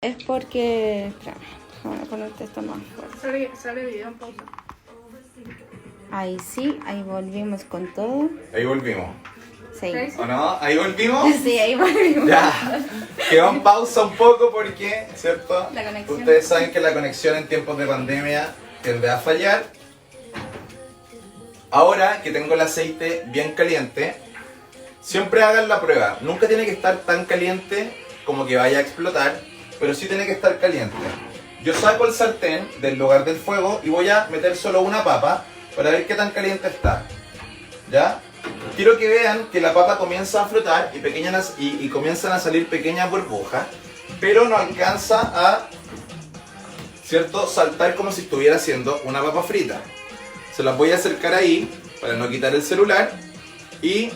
Es porque... Espérame, déjame ponerte esto más fuerte. Sale video en pausa. Ahí sí, ahí volvimos con todo. Ahí volvimos. Sí. ¿O no? ¿Ahí volvimos? Sí, ahí volvimos. Ya. Quedó en pausa un poco porque, ¿cierto? La conexión. Ustedes saben que la conexión en tiempos de pandemia tiende a fallar. Ahora que tengo el aceite bien caliente, siempre hagan la prueba. Nunca tiene que estar tan caliente como que vaya a explotar, pero sí tiene que estar caliente. Yo saco el sartén del lugar del fuego y voy a meter solo una papa para ver qué tan caliente está. ¿Ya? Quiero que vean que la papa comienza a flotar y comienzan a salir pequeñas burbujas, pero no alcanza a, ¿cierto?, saltar como si estuviera haciendo una papa frita. Se las voy a acercar ahí para no quitar el celular y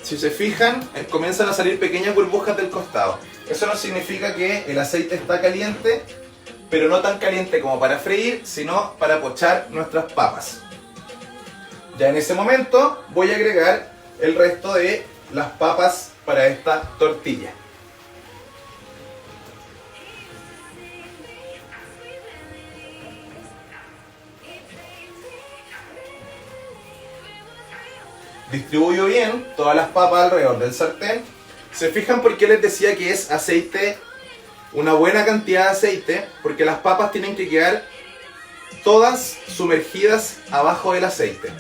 si se fijan comienzan a salir pequeñas burbujas del costado. Eso no significa que el aceite está caliente, pero no tan caliente como para freír, sino para pochar nuestras papas. Ya en ese momento voy a agregar el resto de las papas para esta tortilla. Distribuyo bien todas las papas alrededor del sartén. ¿Se fijan por qué les decía que es aceite, una buena cantidad de aceite? Porque las papas tienen que quedar todas sumergidas abajo del aceite.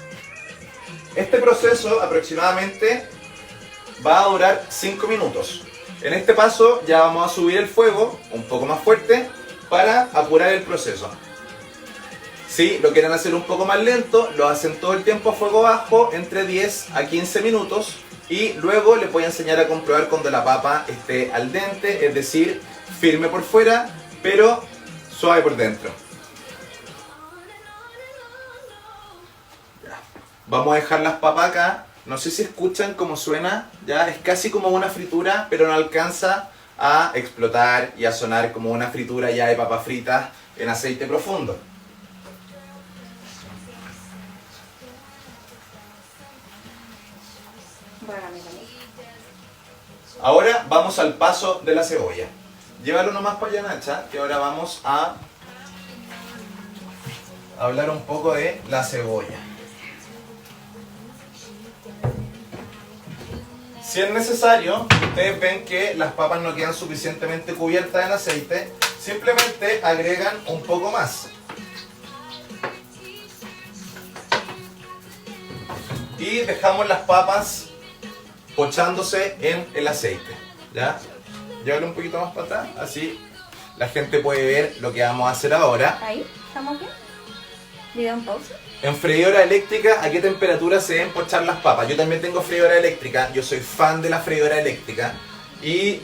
Este proceso aproximadamente va a durar 5 minutos. En este paso ya vamos a subir el fuego un poco más fuerte para apurar el proceso. Si lo quieren hacer un poco más lento, lo hacen todo el tiempo a fuego bajo, entre 10 a 15 minutos. Y luego les voy a enseñar a comprobar cuando la papa esté al dente, es decir, firme por fuera, pero suave por dentro. Ya. Vamos a dejar las papas acá. No sé si escuchan cómo suena, ya es casi como una fritura, pero no alcanza a explotar y a sonar como una fritura ya de papas fritas en aceite profundo. Ahora vamos al paso de la cebolla. Llévalo nomás para allá, Nacha, que ahora vamos a hablar un poco de la cebolla. Si es necesario, ustedes ven que las papas no quedan suficientemente cubiertas en aceite, simplemente agregan un poco más. Y dejamos las papas pochándose en el aceite, ¿ya? Llévalo un poquito más para atrás, así la gente puede ver lo que vamos a hacer ahora. Ahí, ¿estamos bien? ¿Video en pausa? En freidora eléctrica, ¿a qué temperatura se deben pochar las papas? Yo también tengo freidora eléctrica, yo soy fan de la freidora eléctrica y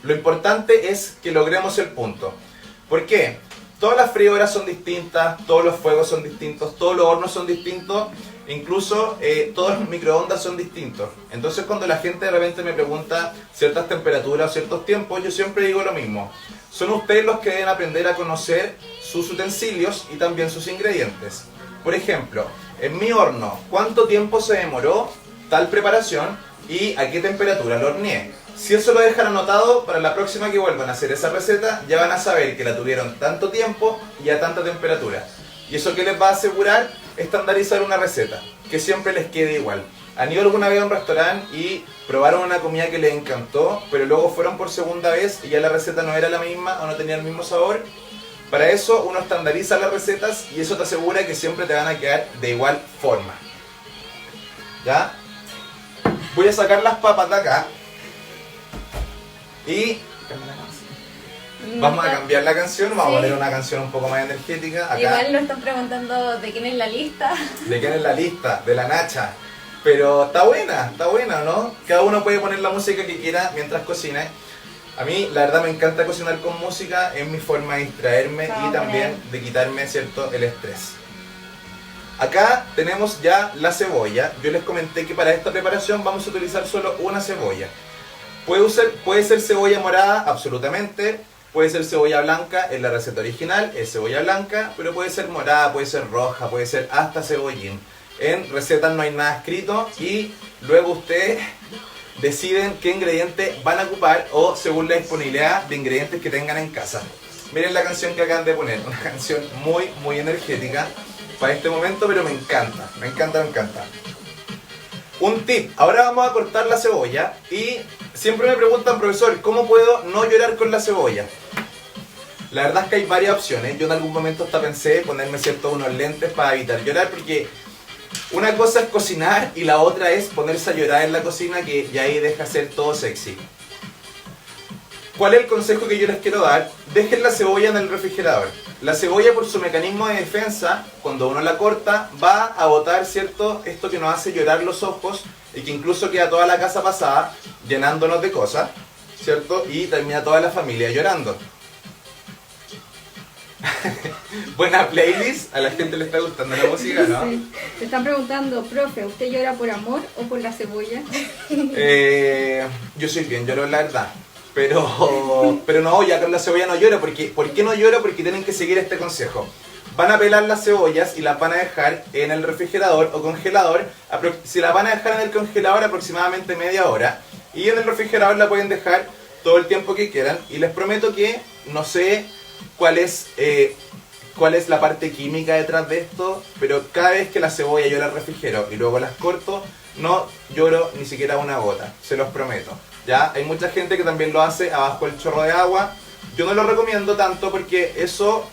lo importante es que logremos el punto. ¿Por qué? Todas las freidoras son distintas, todos los fuegos son distintos, todos los hornos son distintos, incluso todos los microondas son distintos. Entonces cuando la gente de repente me pregunta ciertas temperaturas o ciertos tiempos, yo siempre digo lo mismo. Son ustedes los que deben aprender a conocer sus utensilios y también sus ingredientes. Por ejemplo, en mi horno, ¿cuánto tiempo se demoró tal preparación y a qué temperatura lo horneé? Si eso lo dejan anotado, para la próxima que vuelvan a hacer esa receta, ya van a saber que la tuvieron tanto tiempo y a tanta temperatura. Y eso que les va a asegurar estandarizar una receta, que siempre les quede igual. Han ido alguna vez a un restaurante y probaron una comida que les encantó, pero luego fueron por segunda vez y ya la receta no era la misma o no tenía el mismo sabor. Para eso uno estandariza las recetas y eso te asegura que siempre te van a quedar de igual forma. ¿Ya? Voy a sacar las papas de acá y vamos a cambiar la canción, vamos a poner una canción un poco más energética. Acá. Igual nos están preguntando de quién es la lista. ¿De quién es la lista? De la Nacha. Pero está buena, ¿no? Cada uno puede poner la música que quiera mientras cocine. A mí, la verdad, me encanta cocinar con música, es mi forma de distraerme y también de quitarme, ¿cierto?, el estrés. Acá tenemos ya la cebolla. Yo les comenté que para esta preparación vamos a utilizar solo una cebolla. Puede ser cebolla morada, absolutamente. Puede ser cebolla blanca, en la receta original es cebolla blanca, pero puede ser morada, puede ser roja, puede ser hasta cebollín. En recetas no hay nada escrito y luego ustedes deciden qué ingrediente van a ocupar o según la disponibilidad de ingredientes que tengan en casa. Miren la canción que acaban de poner, una canción muy energética para este momento, pero me encanta, me encanta, me encanta. Un tip, ahora vamos a cortar la cebolla y siempre me preguntan, profesor, ¿cómo puedo no llorar con la cebolla? La verdad es que hay varias opciones. Yo en algún momento hasta pensé ponerme unos lentes para evitar llorar, porque una cosa es cocinar y la otra es ponerse a llorar en la cocina, que ya ahí deja ser todo sexy. ¿Cuál es el consejo que yo les quiero dar? Dejen la cebolla en el refrigerador. La cebolla, por su mecanismo de defensa, cuando uno la corta, va a botar, ¿cierto?, esto que nos hace llorar los ojos y que incluso queda toda la casa pasada llenándonos de cosas, ¿cierto? Y termina toda la familia llorando. Buena playlist, a la gente le está gustando la música, ¿no? Sí. Te están preguntando, profe, ¿usted llora por amor o por la cebolla? Yo soy bien llorón, la verdad. Pero no, ya con la cebolla no lloro. ¿Por qué no lloro? Porque tienen que seguir este consejo. Van a pelar las cebollas y las van a dejar en el refrigerador o congelador. Si las van a dejar en el congelador aproximadamente media hora. Y en el refrigerador la pueden dejar todo el tiempo que quieran. Y les prometo que no sé cuál es la parte química detrás de esto, pero cada vez que la cebolla yo la refrigero y luego las corto, no lloro ni siquiera una gota, se los prometo. Ya, hay mucha gente que también lo hace abajo del chorro de agua. Yo no lo recomiendo tanto porque eso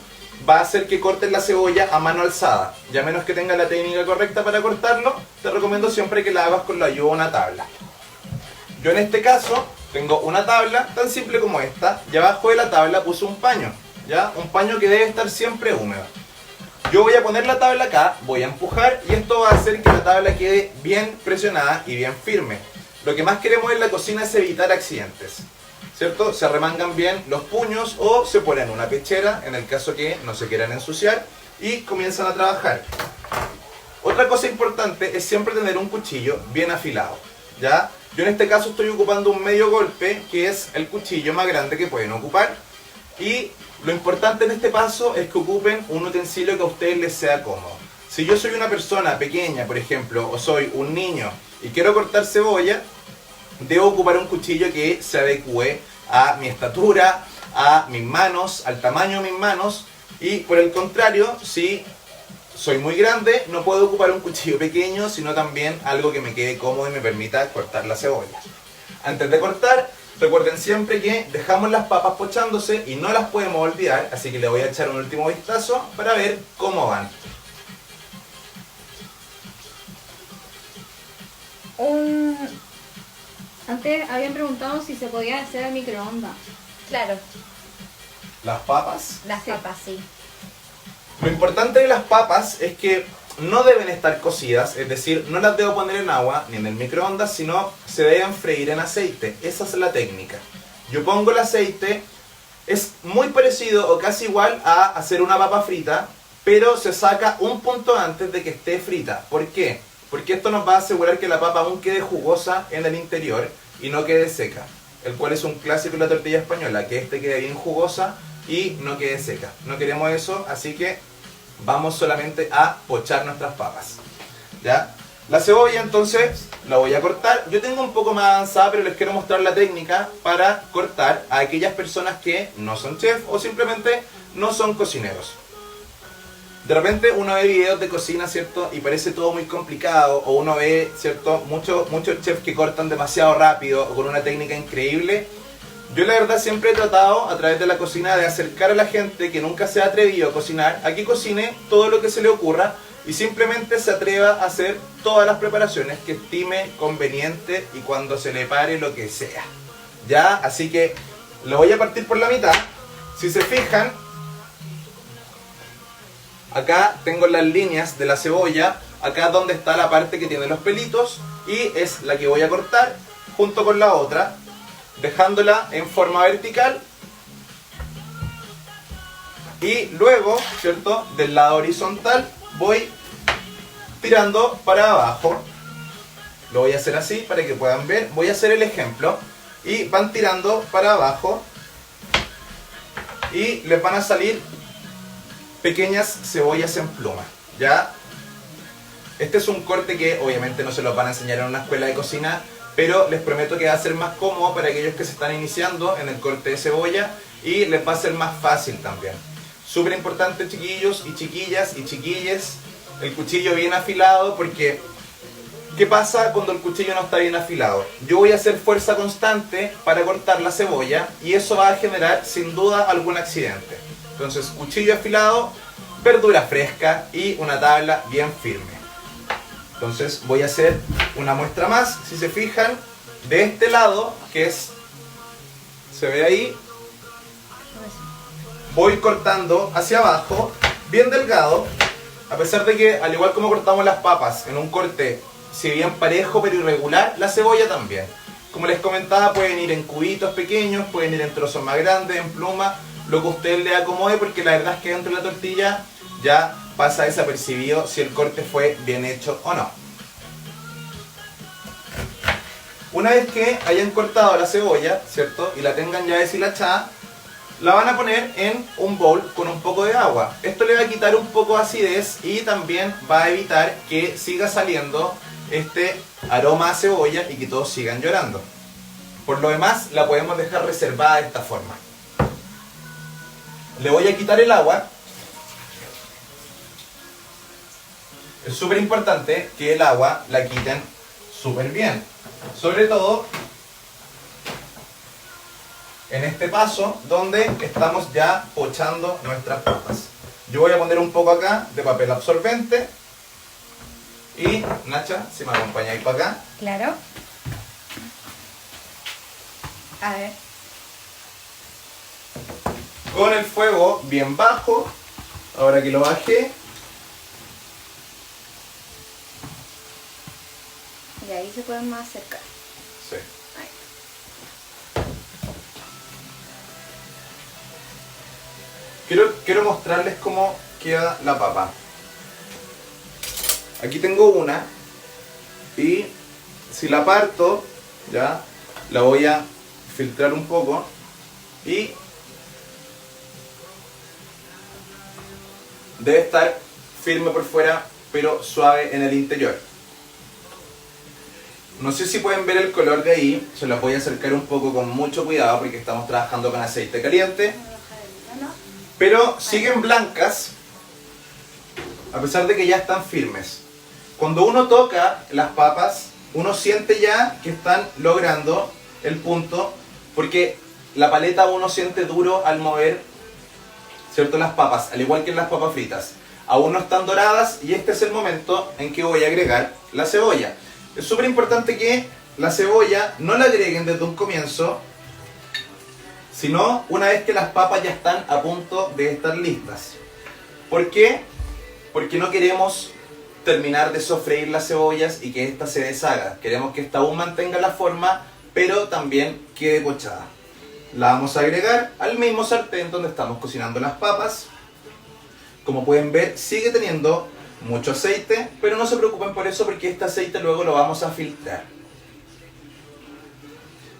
va a hacer que corten la cebolla a mano alzada. Y a menos que tengas la técnica correcta para cortarlo, te recomiendo siempre que la hagas con la ayuda de una tabla. Yo en este caso tengo una tabla tan simple como esta y abajo de la tabla puse un paño. ¿Ya? Un paño que debe estar siempre húmedo. Yo voy a poner la tabla acá, voy a empujar y esto va a hacer que la tabla quede bien presionada y bien firme. Lo que más queremos en la cocina es evitar accidentes, ¿cierto? Se arremangan bien los puños o se ponen una pechera en el caso que no se quieran ensuciar y comienzan a trabajar. Otra cosa importante es siempre tener un cuchillo bien afilado, ¿ya? Yo en este caso estoy ocupando un medio golpe, que es el cuchillo más grande que pueden ocupar. Y lo importante en este paso es que ocupen un utensilio que a ustedes les sea cómodo. Si yo soy una persona pequeña, por ejemplo, o soy un niño y quiero cortar cebolla, debo ocupar un cuchillo que se adecue a mi estatura, a mis manos, al tamaño de mis manos. Y por el contrario, si soy muy grande, no puedo ocupar un cuchillo pequeño, sino también algo que me quede cómodo y me permita cortar la cebolla. Antes de cortar, recuerden siempre que dejamos las papas pochándose y no las podemos olvidar, así que le voy a echar un último vistazo para ver cómo van. Antes habían preguntado si se podía hacer al microondas. Claro, Las papas. las papas, sí. Lo importante de las papas es que no deben estar cocidas, es decir, no las debo poner en agua ni en el microondas, sino se deben freír en aceite. Esa es la técnica. Yo pongo el aceite, es muy parecido o casi igual a hacer una papa frita, pero se saca un punto antes de que esté frita. ¿Por qué? Porque esto nos va a asegurar que la papa aún quede jugosa en el interior y no quede seca, el cual es un clásico de la tortilla española, que quede bien jugosa y no quede seca. No queremos eso, así que vamos solamente a pochar nuestras papas, ¿ya? La cebolla entonces la voy a cortar. Yo tengo un poco más avanzada, pero les quiero mostrar la técnica para cortar a aquellas personas que no son chef o simplemente no son cocineros. De repente uno ve videos de cocina, ¿cierto? Y parece todo muy complicado, o uno ve, ¿cierto? Muchos chefs que cortan demasiado rápido o con una técnica increíble. Yo la verdad siempre he tratado a través de la cocina de acercar a la gente que nunca se ha atrevido a cocinar a que cocine todo lo que se le ocurra y simplemente se atreva a hacer todas las preparaciones que estime conveniente y cuando se le pare lo que sea. ¿Ya? Así que lo voy a partir por la mitad. Si se fijan, acá tengo las líneas de la cebolla, acá donde está la parte que tiene los pelitos y es la que voy a cortar junto con la otra, dejándola en forma vertical y luego, ¿cierto?, del lado horizontal voy tirando para abajo. Lo voy a hacer así para que puedan ver. Voy a hacer el ejemplo y van tirando para abajo y les van a salir pequeñas cebollas en pluma, ¿ya? Este es un corte que obviamente no se los van a enseñar en una escuela de cocina, pero les prometo que va a ser más cómodo para aquellos que se están iniciando en el corte de cebolla y les va a ser más fácil también. Súper importante, chiquillos y chiquillas y chiquilles, el cuchillo bien afilado, porque ¿qué pasa cuando el cuchillo no está bien afilado? Yo voy a hacer fuerza constante para cortar la cebolla y eso va a generar sin duda algún accidente. Entonces, cuchillo afilado, verdura fresca y una tabla bien firme. Entonces voy a hacer una muestra más, si se fijan, de este lado, que es, se ve ahí, voy cortando hacia abajo, bien delgado, a pesar de que, al igual como cortamos las papas en un corte, si bien parejo pero irregular, la cebolla también. Como les comentaba, pueden ir en cubitos pequeños, pueden ir en trozos más grandes, en pluma, lo que a usted le acomode, porque la verdad es que dentro de la tortilla ya pasa desapercibido si el corte fue bien hecho o no. Una vez que hayan cortado la cebolla, ¿cierto? Y la tengan ya deshilachada, la van a poner en un bowl con un poco de agua. Esto le va a quitar un poco de acidez y también va a evitar que siga saliendo este aroma a cebolla y que todos sigan llorando. Por lo demás, la podemos dejar reservada de esta forma. Le voy a quitar el agua. Es súper importante que el agua la quiten súper bien. Sobre todo en este paso donde estamos ya pochando nuestras papas. Yo voy a poner un poco acá de papel absorbente. Y Nacha, si me acompañáis para acá. Claro. A ver. Con el fuego bien bajo. Ahora que lo bajé. Y ahí se pueden más acercar. Sí. Ahí. Quiero mostrarles cómo queda la papa. Aquí tengo una. Y si la parto, ya, la voy a filtrar un poco. Y debe estar firme por fuera, pero suave en el interior. No sé si pueden ver el color de ahí, se los voy a acercar un poco con mucho cuidado porque estamos trabajando con aceite caliente. Pero siguen blancas, a pesar de que ya están firmes. Cuando uno toca las papas, uno siente ya que están logrando el punto, porque la paleta uno siente duro al mover, ¿cierto? Las papas, al igual que en las papas fritas. Aún no están doradas y este es el momento en que voy a agregar la cebolla. Es súper importante que la cebolla no la agreguen desde un comienzo, sino una vez que las papas ya están a punto de estar listas. ¿Por qué? Porque no queremos terminar de sofreír las cebollas y que ésta se deshaga. Queremos que esta aún mantenga la forma, pero también quede pochada. La vamos a agregar al mismo sartén donde estamos cocinando las papas. Como pueden ver, sigue teniendo mucho aceite, pero no se preocupen por eso porque este aceite luego lo vamos a filtrar.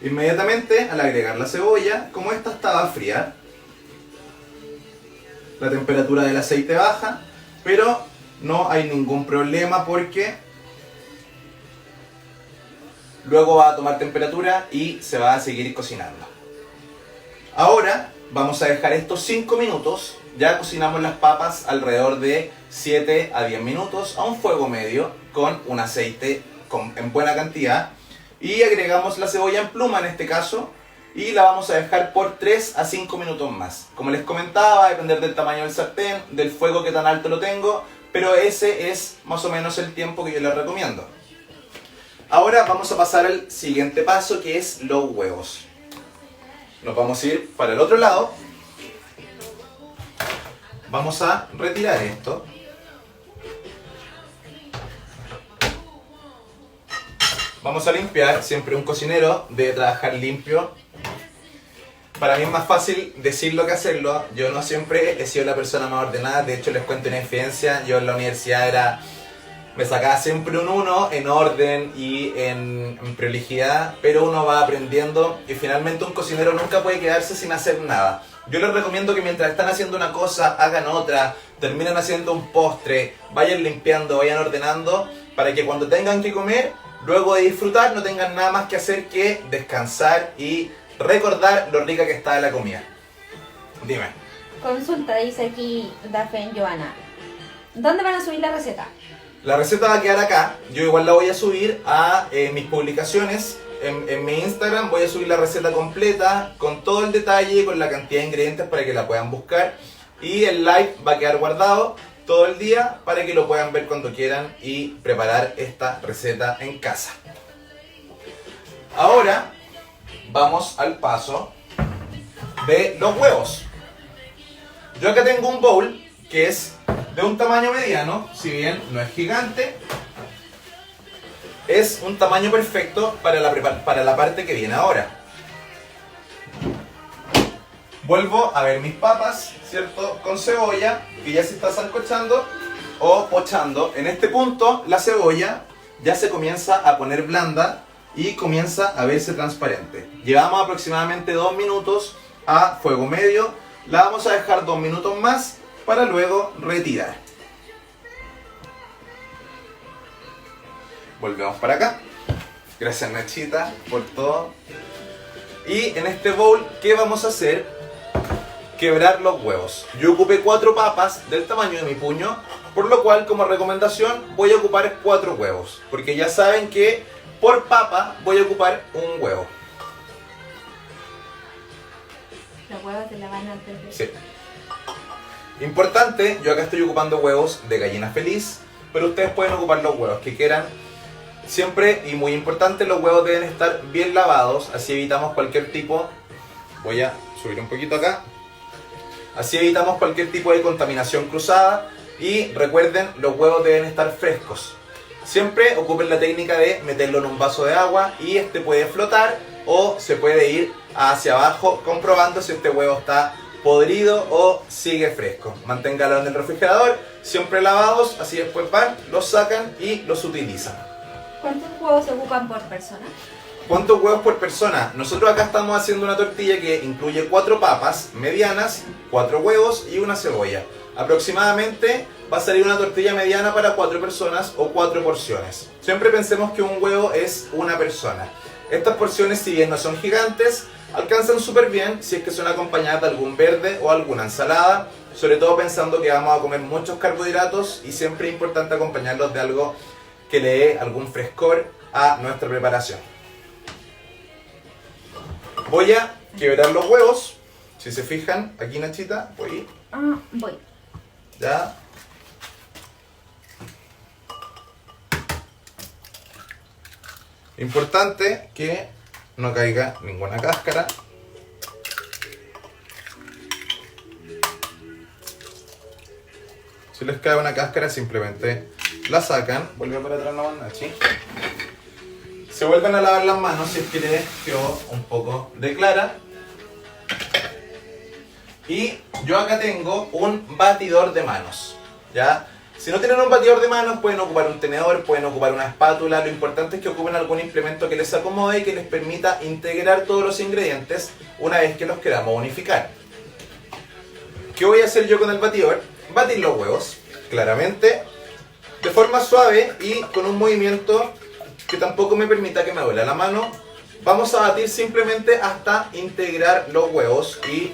Inmediatamente al agregar la cebolla, como esta estaba fría, la temperatura del aceite baja, pero no hay ningún problema porque luego va a tomar temperatura y se va a seguir cocinando. Ahora vamos a dejar estos 5 minutos. Ya cocinamos las papas alrededor de 7 a 10 minutos a un fuego medio con un aceite en buena cantidad. Y agregamos la cebolla en pluma en este caso y la vamos a dejar por 3 a 5 minutos más. Como les comentaba, va a depender del tamaño del sartén, del fuego que tan alto lo tengo, pero ese es más o menos el tiempo que yo les recomiendo. Ahora vamos a pasar al siguiente paso, que es los huevos. Nos vamos a ir para el otro lado. Vamos a retirar esto. Vamos a limpiar. Siempre un cocinero debe trabajar limpio. Para mí es más fácil decirlo que hacerlo. Yo no siempre he sido la persona más ordenada. De hecho, les cuento una infidencia. Yo en la universidad me sacaba siempre un 1 en orden y en prolijidad. Pero uno va aprendiendo y finalmente un cocinero nunca puede quedarse sin hacer nada. Yo les recomiendo que mientras están haciendo una cosa, hagan otra, terminen haciendo un postre, vayan limpiando, vayan ordenando, para que cuando tengan que comer, luego de disfrutar no tengan nada más que hacer que descansar y recordar lo rica que está la comida. Dime. Consulta, dice aquí Dafen Joana. ¿Dónde van a subir la receta? La receta va a quedar acá. Yo igual la voy a subir a mis publicaciones. En mi Instagram voy a subir la receta completa con todo el detalle, con la cantidad de ingredientes para que la puedan buscar. Y el live va a quedar guardado todo el día para que lo puedan ver cuando quieran y preparar esta receta en casa. Ahora vamos al paso de los huevos. Yo acá tengo un bowl que es de un tamaño mediano, si bien no es gigante, es un tamaño perfecto para la parte que viene ahora. Vuelvo a ver mis papas, ¿cierto? Con cebolla, que ya se está sancochando o pochando. En este punto la cebolla ya se comienza a poner blanda y comienza a verse transparente. Llevamos aproximadamente 2 minutos a fuego medio. La vamos a dejar 2 minutos más para luego retirar. Volvemos para acá. Gracias Nachita por todo. Y en este bowl, ¿qué vamos a hacer? Quebrar los huevos. Yo ocupé 4 papas del tamaño de mi puño, por lo cual como recomendación voy a ocupar 4 huevos. Porque ya saben que por papa voy a ocupar un huevo. Los huevos se lavan antes de... Sí. Importante, yo acá estoy ocupando huevos de gallina feliz, pero ustedes pueden ocupar los huevos que quieran. Siempre, y muy importante, los huevos deben estar bien lavados, así evitamos cualquier tipo... Voy a subir un poquito acá. Así evitamos cualquier tipo de contaminación cruzada. Y recuerden, los huevos deben estar frescos. Siempre ocupen la técnica de meterlo en un vaso de agua y este puede flotar o se puede ir hacia abajo comprobando si este huevo está podrido o sigue fresco. Manténgalo en el refrigerador, siempre lavados, así después van, los sacan y los utilizan. ¿Cuántos huevos se ocupan por persona? ¿Cuántos huevos por persona? Nosotros acá estamos haciendo una tortilla que incluye 4 papas medianas, 4 huevos y una cebolla. Aproximadamente va a salir una tortilla mediana para 4 personas o 4 porciones. Siempre pensemos que un huevo es una persona. Estas porciones, si bien no son gigantes, alcanzan súper bien si es que son acompañadas de algún verde o alguna ensalada, sobre todo pensando que vamos a comer muchos carbohidratos y siempre es importante acompañarlos de algo que le dé algún frescor a nuestra preparación. Voy a quebrar los huevos. Si se fijan, aquí Nachita, voy. Voy. Ya. Importante que no caiga ninguna cáscara. Si les cae una cáscara, simplemente la sacan. Vuelve para atrás nomás, Nachi. Se vuelven a lavar las manos si es que les quedó un poco de clara. Y yo acá tengo un batidor de manos, ¿ya? Si no tienen un batidor de manos, pueden ocupar un tenedor, pueden ocupar una espátula. Lo importante es que ocupen algún implemento que les acomode y que les permita integrar todos los ingredientes una vez que los queramos unificar. ¿Qué voy a hacer yo con el batidor? Batir los huevos, claramente, de forma suave y con un movimiento que tampoco me permita que me duela la mano. Vamos a batir simplemente hasta integrar los huevos y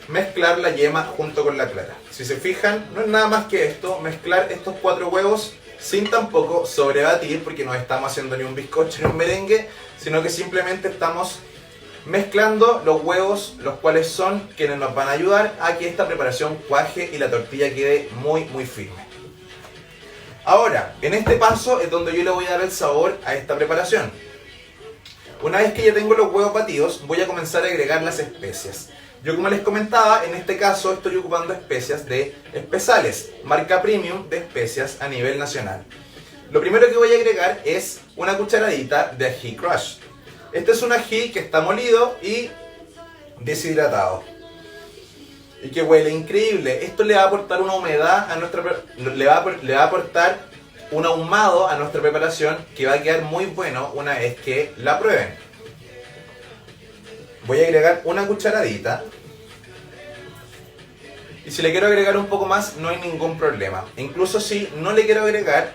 mezclar la yema junto con la clara. Si se fijan, no es nada más que esto, mezclar estos 4 huevos sin tampoco sobrebatir, porque no estamos haciendo ni un bizcocho ni un merengue, sino que simplemente estamos mezclando los huevos, los cuales son quienes nos van a ayudar a que esta preparación cuaje y la tortilla quede muy muy firme. Ahora, en este paso es donde yo le voy a dar el sabor a esta preparación. Una vez que ya tengo los huevos batidos, voy a comenzar a agregar las especias. Yo, como les comentaba, en este caso estoy ocupando especias de Espesales, marca premium de especias a nivel nacional. Lo primero que voy a agregar es una cucharadita de ají crush. Este es un ají que está molido y deshidratado y que huele increíble. Esto le va a aportar una humedad a nuestra le va a aportar un ahumado a nuestra preparación que va a quedar muy bueno una vez que la prueben. Voy a agregar una cucharadita. Y si le quiero agregar un poco más, no hay ningún problema. Incluso si no le quiero agregar,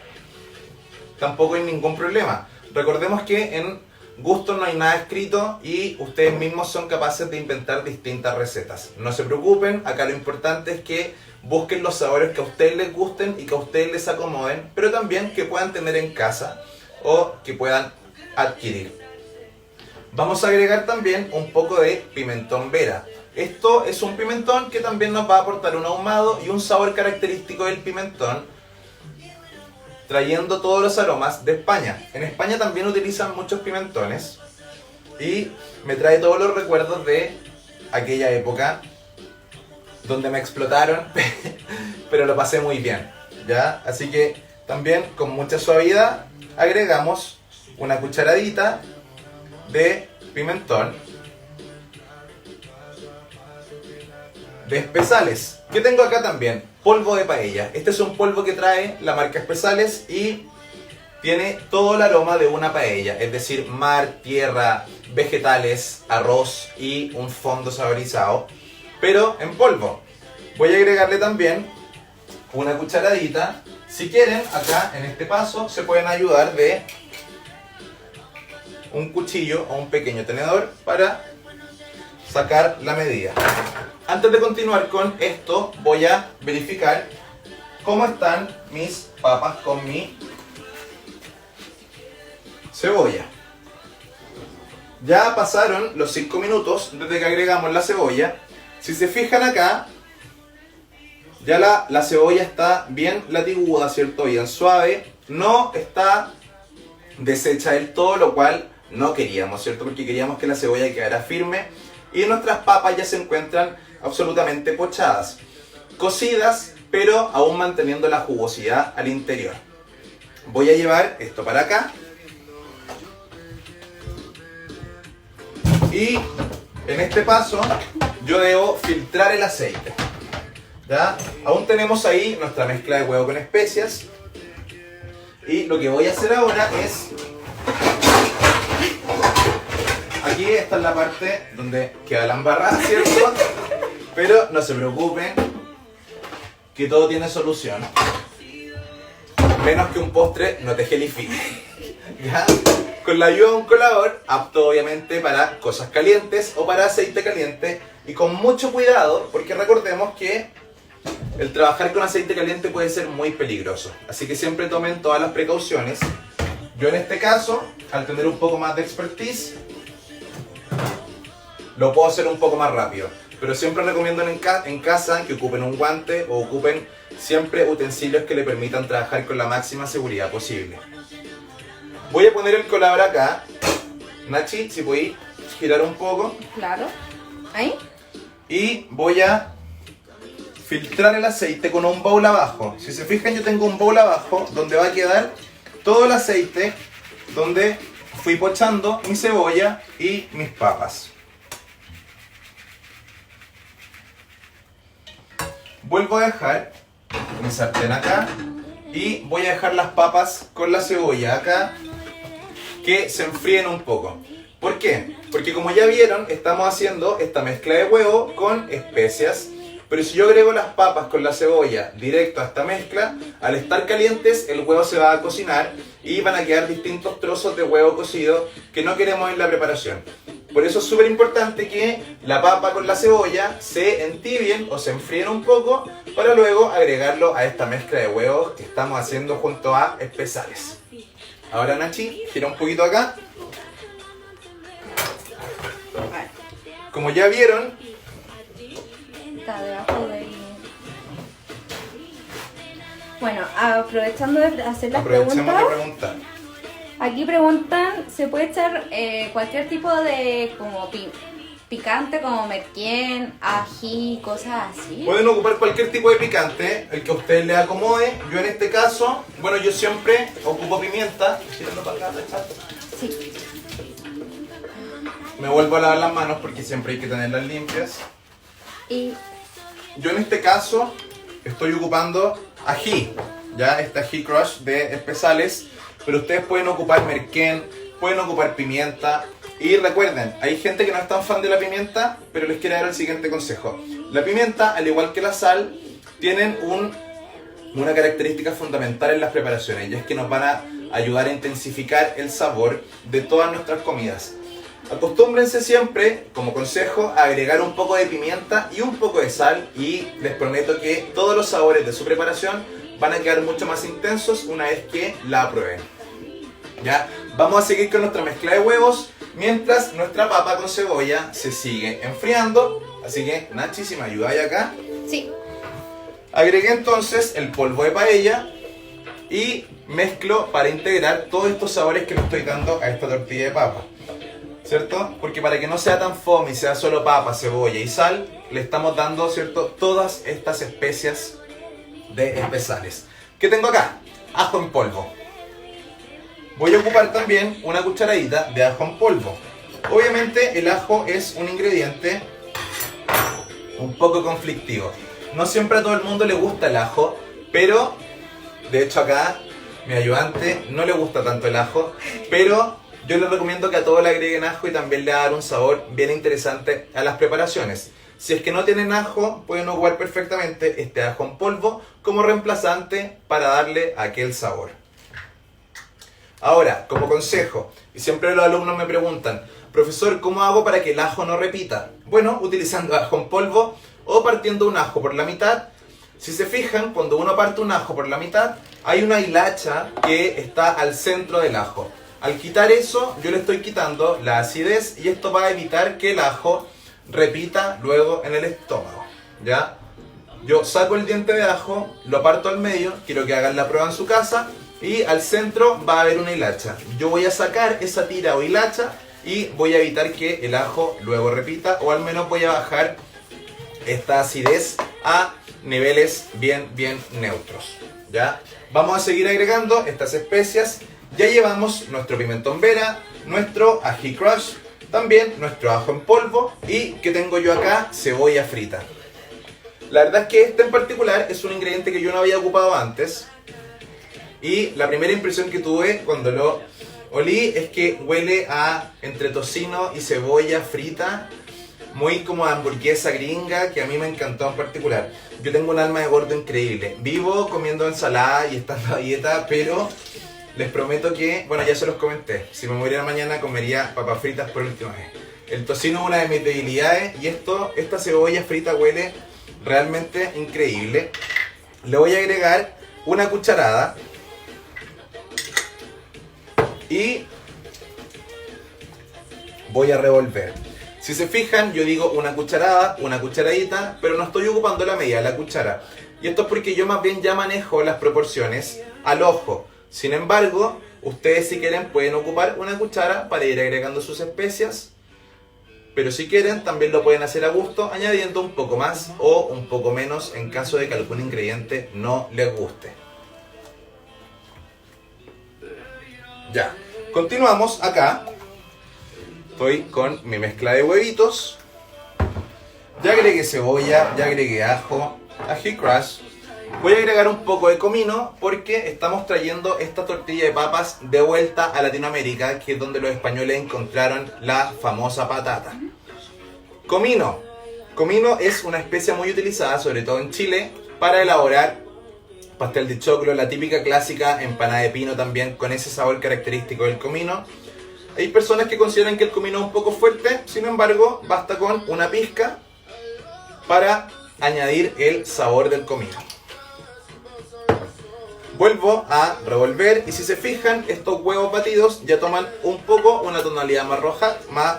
tampoco hay ningún problema. Recordemos que en gustos no hay nada escrito y ustedes mismos son capaces de inventar distintas recetas. No se preocupen, acá lo importante es que busquen los sabores que a ustedes les gusten y que a ustedes les acomoden, pero también que puedan tener en casa o que puedan adquirir. Vamos a agregar también un poco de pimentón vera. Esto es un pimentón que también nos va a aportar un ahumado y un sabor característico del pimentón, trayendo todos los aromas de España. En España también utilizan muchos pimentones y me trae todos los recuerdos de aquella época donde me explotaron, pero lo pasé muy bien, ¿ya? Así que también con mucha suavidad agregamos una cucharadita de pimentón de Espesales. ¿Qué tengo acá también? Polvo de paella. Este es un polvo que trae la marca Espesales y tiene todo el aroma de una paella, es decir, mar, tierra, vegetales, arroz y un fondo saborizado, pero en polvo. Voy a agregarle también una cucharadita. Si quieren, acá en este paso se pueden ayudar de un cuchillo o un pequeño tenedor para sacar la medida. Antes de continuar con esto, voy a verificar cómo están mis papas con mi cebolla. Ya pasaron los 5 minutos desde que agregamos la cebolla. Si se fijan acá, ya la cebolla está bien latiguda, ¿cierto? Bien suave. No está deshecha del todo, lo cual no queríamos, ¿cierto? Porque queríamos que la cebolla quedara firme. Y nuestras papas ya se encuentran absolutamente pochadas, cocidas, pero aún manteniendo la jugosidad al interior. Voy a llevar esto para acá. Y en este paso yo debo filtrar el aceite, ¿ya? Aún tenemos ahí nuestra mezcla de huevo con especias. Y lo que voy a hacer ahora es... Aquí esta es la parte donde queda la embarrada, ¿cierto? Pero no se preocupen, que todo tiene solución. Menos que un postre no te gelifique, ¿ya? Con la ayuda de un colador, apto obviamente para cosas calientes o para aceite caliente. Y con mucho cuidado, porque recordemos que el trabajar con aceite caliente puede ser muy peligroso. Así que siempre tomen todas las precauciones. Yo en este caso, al tener un poco más de expertise, lo puedo hacer un poco más rápido. Pero siempre recomiendo en casa que ocupen un guante o ocupen siempre utensilios que le permitan trabajar con la máxima seguridad posible. Voy a poner el colador acá. Nachi, si podéis girar un poco. Claro. ¿Ahí? Y voy a filtrar el aceite con un bowl abajo. Si se fijan, yo tengo un bowl abajo donde va a quedar todo el aceite donde fui pochando mi cebolla y mis papas. Vuelvo a dejar mi sartén acá y voy a dejar las papas con la cebolla acá que se enfríen un poco. ¿Por qué? Porque como ya vieron, estamos haciendo esta mezcla de huevo con especias. Pero si yo agrego las papas con la cebolla directo a esta mezcla, al estar calientes el huevo se va a cocinar y van a quedar distintos trozos de huevo cocido que no queremos en la preparación. Por eso es súper importante que la papa con la cebolla se entibien o se enfríen un poco para luego agregarlo a esta mezcla de huevos que estamos haciendo junto a espesales. Ahora Nachi, gira un poquito acá. Como ya vieron, Está debajo de... Bueno, aprovechando de hacer las aprovechemos preguntas, de preguntar. aquí preguntan, ¿se puede echar cualquier tipo de como picante como merquén, ají, cosas así? Pueden ocupar cualquier tipo de picante, el que a ustedes les acomode. Yo en este caso, bueno, yo siempre ocupo pimienta. Girando para acá, ¿cachai? Sí. Me vuelvo a lavar las manos porque siempre hay que tenerlas limpias. Y Yo en este caso estoy ocupando ají, ya este ají crush de espesales, pero ustedes pueden ocupar merquén, pueden ocupar pimienta. Y recuerden, hay gente que no es tan fan de la pimienta, pero les quiero dar el siguiente consejo. La pimienta, al igual que la sal, tienen una característica fundamental en las preparaciones, y es que nos van a ayudar a intensificar el sabor de todas nuestras comidas. Acostúmbrense siempre, como consejo, a agregar un poco de pimienta y un poco de sal, y les prometo que todos los sabores de su preparación van a quedar mucho más intensos una vez que la prueben. ¿Ya? Vamos a seguir con nuestra mezcla de huevos mientras nuestra papa con cebolla se sigue enfriando. Así que, Nachi, si me ayudáis acá. Sí. Agregué entonces el polvo de paella y mezclo para integrar todos estos sabores que le estoy dando a esta tortilla de papa, ¿cierto? Porque para que no sea tan fome y sea solo papa, cebolla y sal, le estamos dando, ¿cierto?, todas estas especias de espesales. ¿Qué tengo acá? Ajo en polvo. Voy a ocupar también una cucharadita de ajo en polvo. Obviamente el ajo es un ingrediente un poco conflictivo. No siempre a todo el mundo le gusta el ajo, pero de hecho acá mi ayudante no le gusta tanto el ajo, pero yo les recomiendo que a todos le agreguen ajo y también le va a dar un sabor bien interesante a las preparaciones. Si es que no tienen ajo, pueden ocupar perfectamente este ajo en polvo como reemplazante para darle aquel sabor. Ahora, como consejo, y siempre los alumnos me preguntan, profesor, ¿cómo hago para que el ajo no repita? Bueno, utilizando ajo en polvo o partiendo un ajo por la mitad. Si se fijan, cuando uno parte un ajo por la mitad, hay una hilacha que está al centro del ajo. Al quitar eso, yo le estoy quitando la acidez y esto va a evitar que el ajo repita luego en el estómago, ¿ya? Yo saco el diente de ajo, lo parto al medio, quiero que hagan la prueba en su casa, y al centro va a haber una hilacha. Yo voy a sacar esa tira o hilacha y voy a evitar que el ajo luego repita, o al menos voy a bajar esta acidez a niveles bien neutros, ¿ya? Vamos a seguir agregando estas especias. Ya llevamos nuestro pimentón vera, nuestro ají crush, también nuestro ajo en polvo, y ¿qué tengo yo acá? Cebolla frita. La verdad es que este en particular es un ingrediente que yo no había ocupado antes, y la primera impresión que tuve cuando lo olí es que huele a entre tocino y cebolla frita, muy como a hamburguesa gringa, que a mí me encantó en particular. Yo tengo un alma de gordo increíble. Vivo comiendo ensalada y estando a dieta, pero les prometo que, bueno, ya se los comenté, si me muriera mañana comería papas fritas por última vez. El tocino es una de mis debilidades y esta cebolla frita huele realmente increíble. Le voy a agregar una cucharada y voy a revolver. Si se fijan, yo digo una cucharada, una cucharadita, pero no estoy ocupando la medida de la cuchara. Y esto es porque yo más bien ya manejo las proporciones al ojo. Sin embargo, ustedes si quieren pueden ocupar una cuchara para ir agregando sus especias, pero si quieren también lo pueden hacer a gusto, añadiendo un poco más o un poco menos en caso de que algún ingrediente no les guste. Ya, continuamos acá. Estoy con mi mezcla de huevitos. Ya agregué cebolla, ya agregué ajo, ají crush. Voy a agregar un poco de comino porque estamos trayendo esta tortilla de papas de vuelta a Latinoamérica, que es donde los españoles encontraron la famosa patata. Comino. Comino es una especia muy utilizada, sobre todo en Chile, para elaborar pastel de choclo, la típica clásica empanada de pino también, con ese sabor característico del comino. Hay personas que consideran que el comino es un poco fuerte, sin embargo, basta con una pizca para añadir el sabor del comino. Vuelvo a revolver y si se fijan, estos huevos batidos ya toman un poco una tonalidad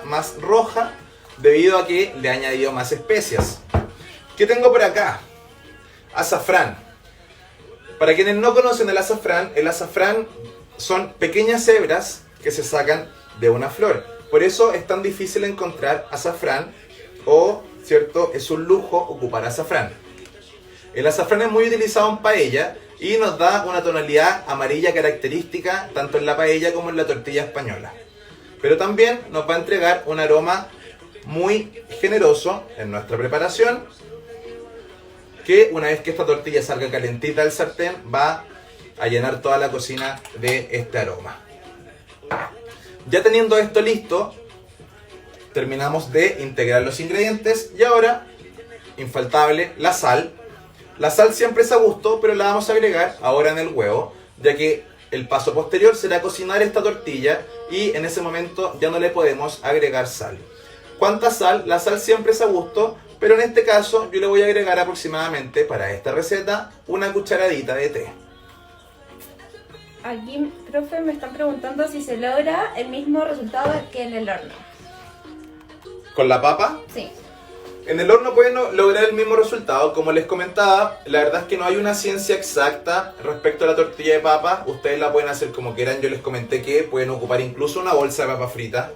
más roja debido a que le he añadido más especias. ¿Qué tengo por acá? Azafrán. Para quienes no conocen el azafrán son pequeñas hebras que se sacan de una flor. Por eso es tan difícil encontrar azafrán o, ¿cierto?, es un lujo ocupar azafrán. El azafrán es muy utilizado en paella y nos da una tonalidad amarilla característica tanto en la paella como en la tortilla española. Pero también nos va a entregar un aroma muy generoso en nuestra preparación, que una vez que esta tortilla salga calentita del sartén va a llenar toda la cocina de este aroma. Ya teniendo esto listo, terminamos de integrar los ingredientes y ahora, infaltable, la sal. La sal siempre es a gusto, pero la vamos a agregar ahora en el huevo, ya que el paso posterior será cocinar esta tortilla y en ese momento ya no le podemos agregar sal. ¿Cuánta sal? La sal siempre es a gusto, pero en este caso yo le voy a agregar aproximadamente para esta receta una cucharadita de té. Aquí, profe, me están preguntando si se logra el mismo resultado que en el horno. ¿Con la papa? Sí. En el horno pueden lograr el mismo resultado. Como les comentaba, la verdad es que no hay una ciencia exacta respecto a la tortilla de papa. Ustedes la pueden hacer como quieran. Yo les comenté que pueden ocupar incluso una bolsa de papa frita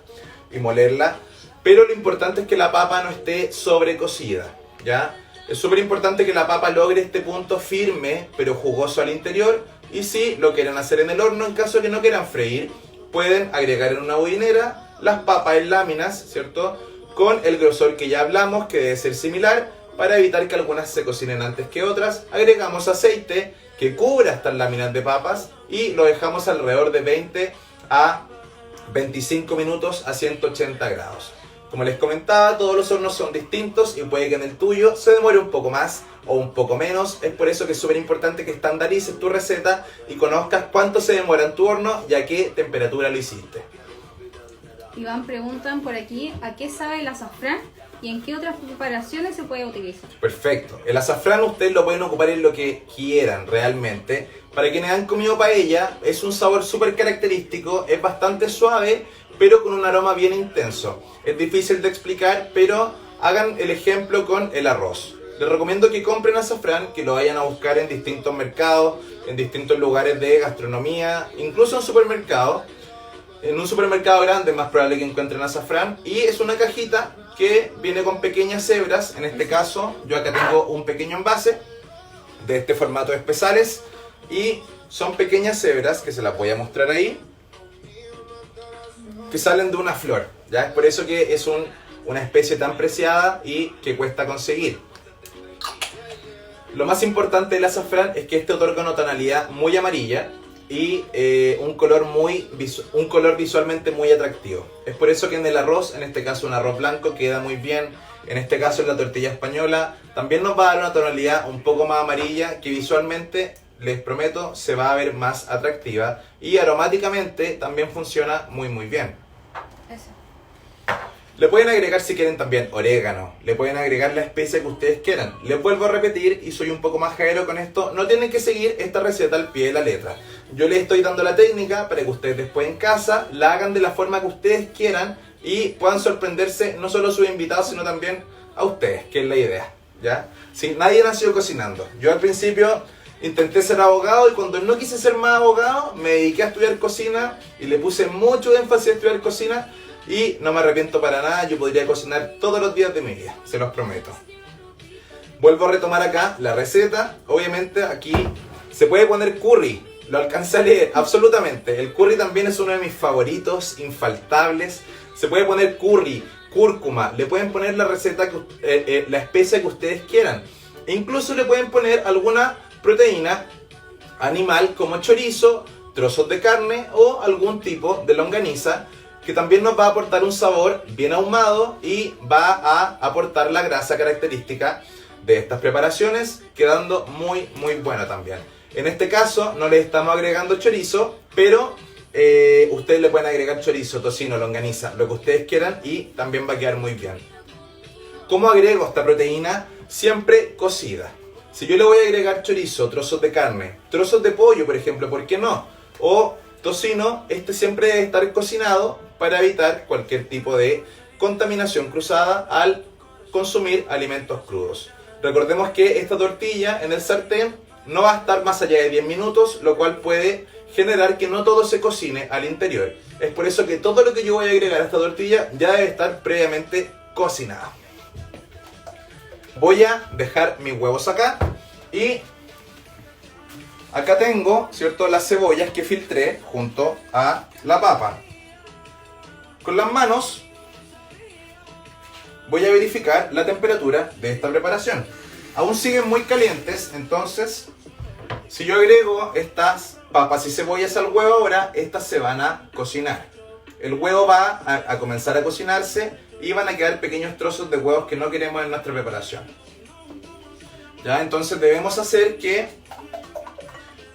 y molerla. Pero lo importante es que la papa no esté sobrecocida, ¿ya? Es súper importante que la papa logre este punto firme, pero jugoso al interior. Y si lo quieren hacer en el horno, en caso de que no quieran freír, pueden agregar en una budinera las papas en láminas, ¿cierto? Con el grosor que ya hablamos, que debe ser similar, para evitar que algunas se cocinen antes que otras. Agregamos aceite que cubra estas láminas de papas y lo dejamos alrededor de 20 a 25 minutos a 180 grados. Como les comentaba, todos los hornos son distintos y puede que en el tuyo se demore un poco más o un poco menos. Es por eso que es súper importante que estandarices tu receta y conozcas cuánto se demora en tu horno y a qué temperatura lo hiciste. Iván, preguntan por aquí, ¿a qué sabe el azafrán y en qué otras preparaciones se puede utilizar? Perfecto. El azafrán ustedes lo pueden ocupar en lo que quieran realmente. Para quienes han comido paella, es un sabor súper característico, es bastante suave, pero con un aroma bien intenso. Es difícil de explicar, pero hagan el ejemplo con el arroz. Les recomiendo que compren azafrán, que lo vayan a buscar en distintos mercados, en distintos lugares de gastronomía, incluso en supermercados. En un supermercado grande es más probable que encuentren azafrán. Y es una cajita que viene con pequeñas hebras. En este caso, yo acá tengo un pequeño envase de este formato de espesales. Y son pequeñas hebras, que se las voy a mostrar ahí, que salen de una flor. ¿Ya? Es por eso que es una especie tan preciada y que cuesta conseguir. Lo más importante del azafrán es que este otorga una tonalidad muy amarilla y un color visualmente muy atractivo. Es por eso que en el arroz, en este caso un arroz blanco, queda muy bien. En este caso en la tortilla española también nos va a dar una tonalidad un poco más amarilla que visualmente, les prometo, se va a ver más atractiva. Y aromáticamente también funciona muy muy bien. Eso. Le pueden agregar, si quieren, también orégano. Le pueden agregar la especia que ustedes quieran. Les vuelvo a repetir, y soy un poco más jaero con esto, no tienen que seguir esta receta al pie de la letra. Yo les estoy dando la técnica para que ustedes después en casa la hagan de la forma que ustedes quieran y puedan sorprenderse no solo a sus invitados, sino también a ustedes, que es la idea, ¿ya? Sí, nadie nació cocinando. Yo al principio intenté ser abogado y cuando no quise ser más abogado, me dediqué a estudiar cocina y le puse mucho énfasis a estudiar cocina. Y no me arrepiento para nada, yo podría cocinar todos los días de mi vida, se los prometo. Vuelvo a retomar acá la receta. Obviamente aquí se puede poner curry, lo alcancé a leer, absolutamente. El curry también es uno de mis favoritos, infaltables. Se puede poner curry, cúrcuma, le pueden poner la receta, la especia que ustedes quieran. E incluso le pueden poner alguna proteína animal como chorizo, trozos de carne o algún tipo de longaniza, que también nos va a aportar un sabor bien ahumado y va a aportar la grasa característica de estas preparaciones, quedando muy muy buena también. En este caso no le estamos agregando chorizo, pero ustedes le pueden agregar chorizo, tocino, longaniza, lo que ustedes quieran y también va a quedar muy bien. ¿Cómo agrego esta proteína? Siempre cocida. Si yo le voy a agregar chorizo, trozos de carne, trozos de pollo, por ejemplo, ¿por qué no? O tocino, este siempre debe estar cocinado para evitar cualquier tipo de contaminación cruzada al consumir alimentos crudos. Recordemos que esta tortilla en el sartén no va a estar más allá de 10 minutos, lo cual puede generar que no todo se cocine al interior. Es por eso que todo lo que yo voy a agregar a esta tortilla ya debe estar previamente cocinado. Voy a dejar mis huevos acá y acá tengo, ¿cierto?, las cebollas que filtré junto a la papa. Con las manos voy a verificar la temperatura de esta preparación. Aún siguen muy calientes, entonces si yo agrego estas papas y cebollas al huevo ahora, estas se van a cocinar. El huevo va a comenzar a cocinarse y van a quedar pequeños trozos de huevos que no queremos en nuestra preparación. ¿Ya? Entonces debemos hacer que,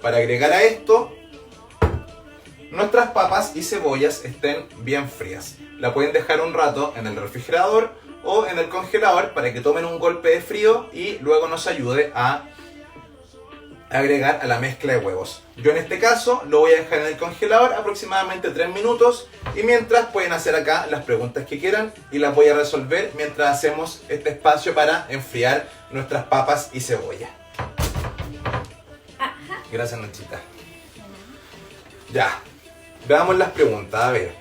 para agregar a esto, nuestras papas y cebollas estén bien frías. La pueden dejar un rato en el refrigerador o en el congelador para que tomen un golpe de frío y luego nos ayude a agregar a la mezcla de huevos. Yo en este caso lo voy a dejar en el congelador aproximadamente 3 minutos y mientras pueden hacer acá las preguntas que quieran y las voy a resolver mientras hacemos este espacio para enfriar nuestras papas y cebolla. Gracias, Nachita. Ya, veamos las preguntas, a ver.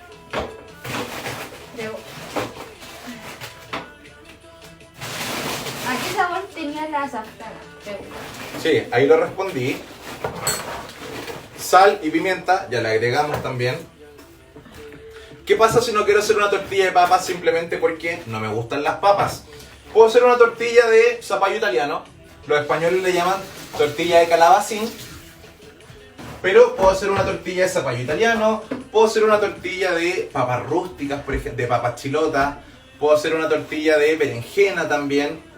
¿A qué sabor tenía la azafrana? Sí, ahí lo respondí. Sal y pimienta, ya le agregamos también. ¿Qué pasa si no quiero hacer una tortilla de papas simplemente porque no me gustan las papas? Puedo hacer una tortilla de zapallo italiano. Los españoles le llaman tortilla de calabacín. Pero puedo hacer una tortilla de zapallo italiano. Puedo hacer una tortilla de papas rústicas, por ejemplo, de papas chilotas. Puedo hacer una tortilla de berenjena también.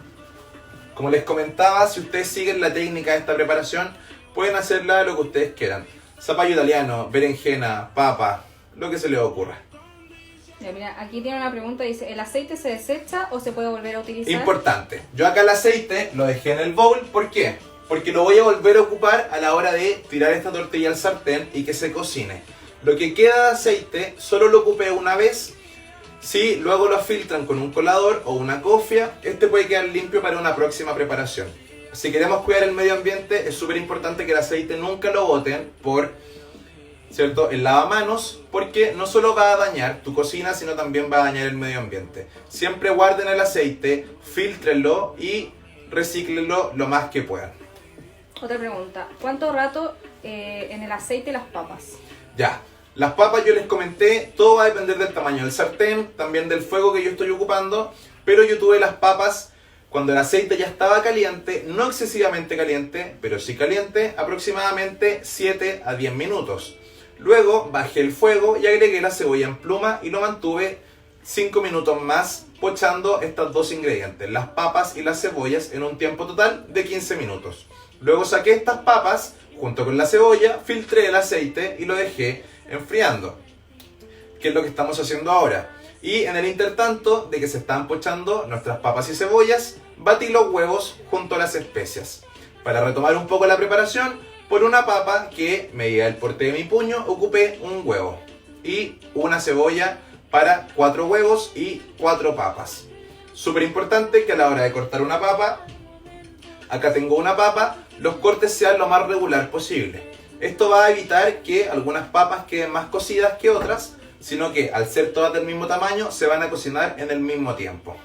Como les comentaba, si ustedes siguen la técnica de esta preparación, pueden hacerla lo que ustedes quieran. Zapallo italiano, berenjena, papa, lo que se les ocurra. Ya, mira, aquí tiene una pregunta, dice, ¿el aceite se desecha o se puede volver a utilizar? Importante. Yo acá el aceite lo dejé en el bowl. ¿Por qué? Porque lo voy a volver a ocupar a la hora de tirar esta tortilla al sartén y que se cocine. Lo que queda de aceite solo lo ocupé una vez. Si luego lo filtran con un colador o una cofia, este puede quedar limpio para una próxima preparación. Si queremos cuidar el medio ambiente, es súper importante que el aceite nunca lo boten por, ¿cierto?, el lavamanos, porque no solo va a dañar tu cocina, sino también va a dañar el medio ambiente. Siempre guarden el aceite, filtrenlo y recíclenlo lo más que puedan. Otra pregunta, ¿cuánto rato en el aceite las papas? Ya. Las papas yo les comenté, todo va a depender del tamaño del sartén, también del fuego que yo estoy ocupando, pero yo tuve las papas cuando el aceite ya estaba caliente, no excesivamente caliente, pero sí caliente, aproximadamente 7 a 10 minutos. Luego bajé el fuego y agregué la cebolla en pluma y lo mantuve 5 minutos más pochando estos dos ingredientes, las papas y las cebollas, en un tiempo total de 15 minutos. Luego saqué estas papas junto con la cebolla, filtré el aceite y lo dejé enfriando, que es lo que estamos haciendo ahora. Y en el intertanto de que se están pochando nuestras papas y cebollas, batí los huevos junto a las especias. Para retomar un poco la preparación, por una papa que medía el porte de mi puño, ocupé un huevo y una cebolla para 4 huevos y 4 papas. Súper importante que a la hora de cortar una papa, acá tengo una papa, los cortes sean lo más regular posible. Esto va a evitar que algunas papas queden más cocidas que otras, sino que al ser todas del mismo tamaño se van a cocinar en el mismo tiempo.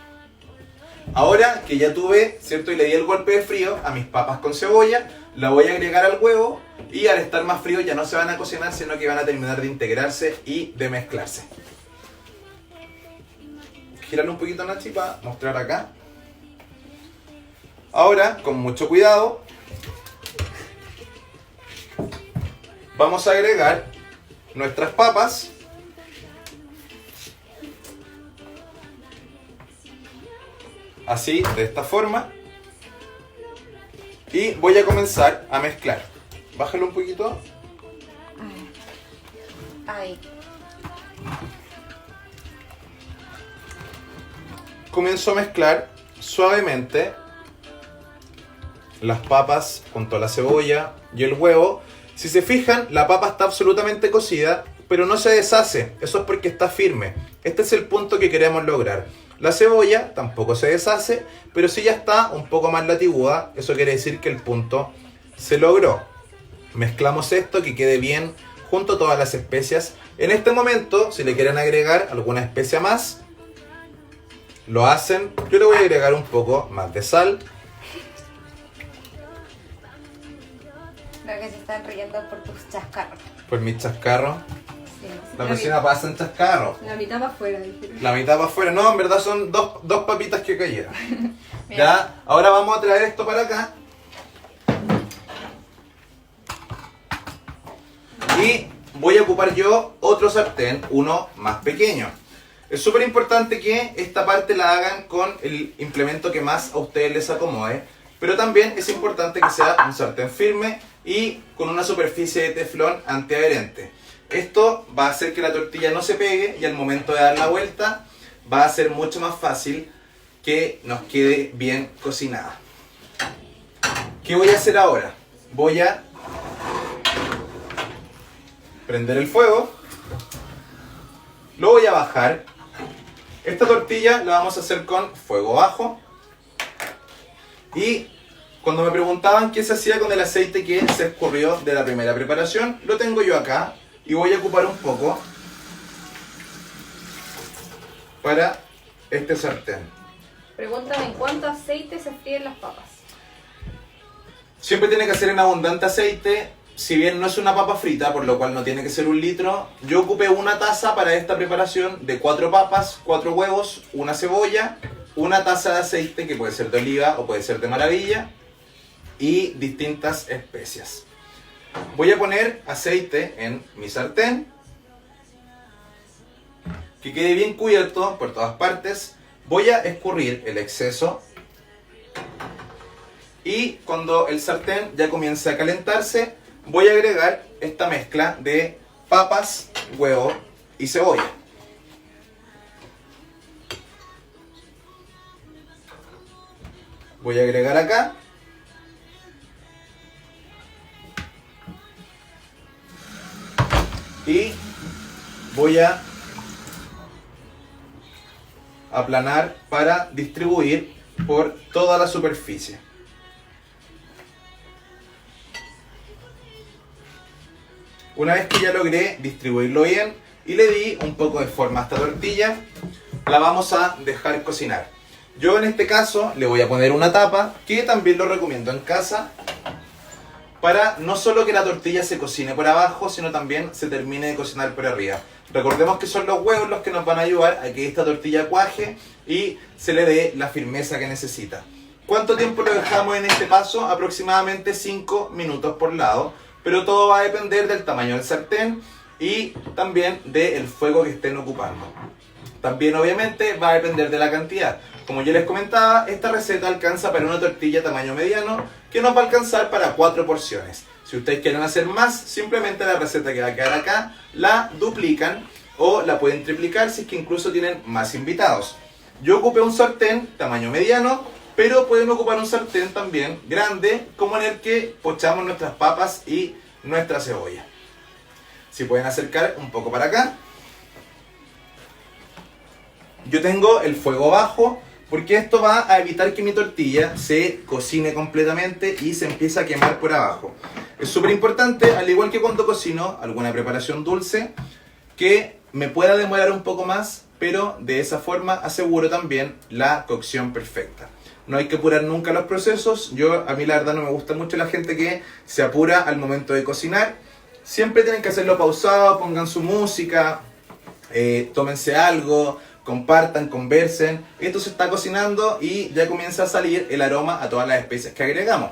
Ahora que ya tuve, ¿cierto?, y le di el golpe de frío a mis papas con cebolla, la voy a agregar al huevo y al estar más frío ya no se van a cocinar, sino que van a terminar de integrarse y de mezclarse. Gírale un poquito, Nachi, para mostrar acá. Ahora, con mucho cuidado, vamos a agregar nuestras papas. Así, de esta forma. Y voy a comenzar a mezclar. Bájalo un poquito. Ahí. Comienzo a mezclar suavemente las papas junto a la cebolla y el huevo. Si se fijan, la papa está absolutamente cocida, pero no se deshace. Eso es porque está firme. Este es el punto que queremos lograr. La cebolla tampoco se deshace, pero sí ya está un poco más latiguda. Eso quiere decir que el punto se logró. Mezclamos esto, que quede bien junto a todas las especias. En este momento, si le quieren agregar alguna especia más, lo hacen. Yo le voy a agregar un poco más de sal. Creo que se están riendo por tus chascarros. Por mis chascarros. Sí, La cocina pasa en chascarros. La mitad para afuera, dije. La mitad para afuera. No, en verdad son dos papitas que cayeron. Mira. Ya, ahora vamos a traer esto para acá. Y voy a ocupar yo otro sartén, uno más pequeño. Es súper importante que esta parte la hagan con el implemento que más a ustedes les acomode. Pero también es importante que sea un sartén firme y con una superficie de teflón antiadherente. Esto va a hacer que la tortilla no se pegue y al momento de dar la vuelta va a ser mucho más fácil que nos quede bien cocinada. ¿Qué voy a hacer ahora? Voy a prender el fuego, lo voy a bajar. Esta tortilla la vamos a hacer con fuego bajo. Y cuando me preguntaban qué se hacía con el aceite que se escurrió de la primera preparación, lo tengo yo acá y voy a ocupar un poco para este sartén. Pregúntame en cuánto aceite se fríen las papas. Siempre tiene que ser en abundante aceite, si bien no es una papa frita, por lo cual no tiene que ser 1 litro. Yo ocupé una taza para esta preparación de 4 papas, 4 huevos, una cebolla, una taza de aceite que puede ser de oliva o puede ser de maravilla y distintas especias. Voy a poner aceite en mi sartén, que quede bien cubierto por todas partes. Voy a escurrir el exceso y cuando el sartén ya comience a calentarse, voy a agregar esta mezcla de papas, huevo y cebolla. Voy a agregar acá. Y voy a aplanar para distribuir por toda la superficie. Una vez que ya logré distribuirlo bien y le di un poco de forma a esta tortilla, la vamos a dejar cocinar. Yo en este caso le voy a poner una tapa, que también lo recomiendo en casa, para no solo que la tortilla se cocine por abajo, sino también se termine de cocinar por arriba. Recordemos que son los huevos los que nos van a ayudar a que esta tortilla cuaje y se le dé la firmeza que necesita. ¿Cuánto tiempo lo dejamos en este paso? Aproximadamente 5 minutos por lado, pero todo va a depender del tamaño del sartén y también del fuego que estén ocupando. También obviamente va a depender de la cantidad. Como yo les comentaba, esta receta alcanza para una tortilla tamaño mediano, que nos va a alcanzar para 4 porciones. Si ustedes quieren hacer más, simplemente la receta que va a quedar acá la duplican o la pueden triplicar si es que incluso tienen más invitados. Yo ocupé un sartén tamaño mediano, pero pueden ocupar un sartén también grande, como en el que pochamos nuestras papas y nuestra cebolla. Si pueden acercar un poco para acá. Yo tengo el fuego bajo, porque esto va a evitar que mi tortilla se cocine completamente y se empiece a quemar por abajo. Es súper importante, al igual que cuando cocino alguna preparación dulce, que me pueda demorar un poco más, pero de esa forma aseguro también la cocción perfecta. No hay que apurar nunca los procesos. A mí la verdad no me gusta mucho la gente que se apura al momento de cocinar. Siempre tienen que hacerlo pausado, pongan su música, tómense algo, compartan, conversen. Esto se está cocinando y ya comienza a salir el aroma a todas las especias que agregamos.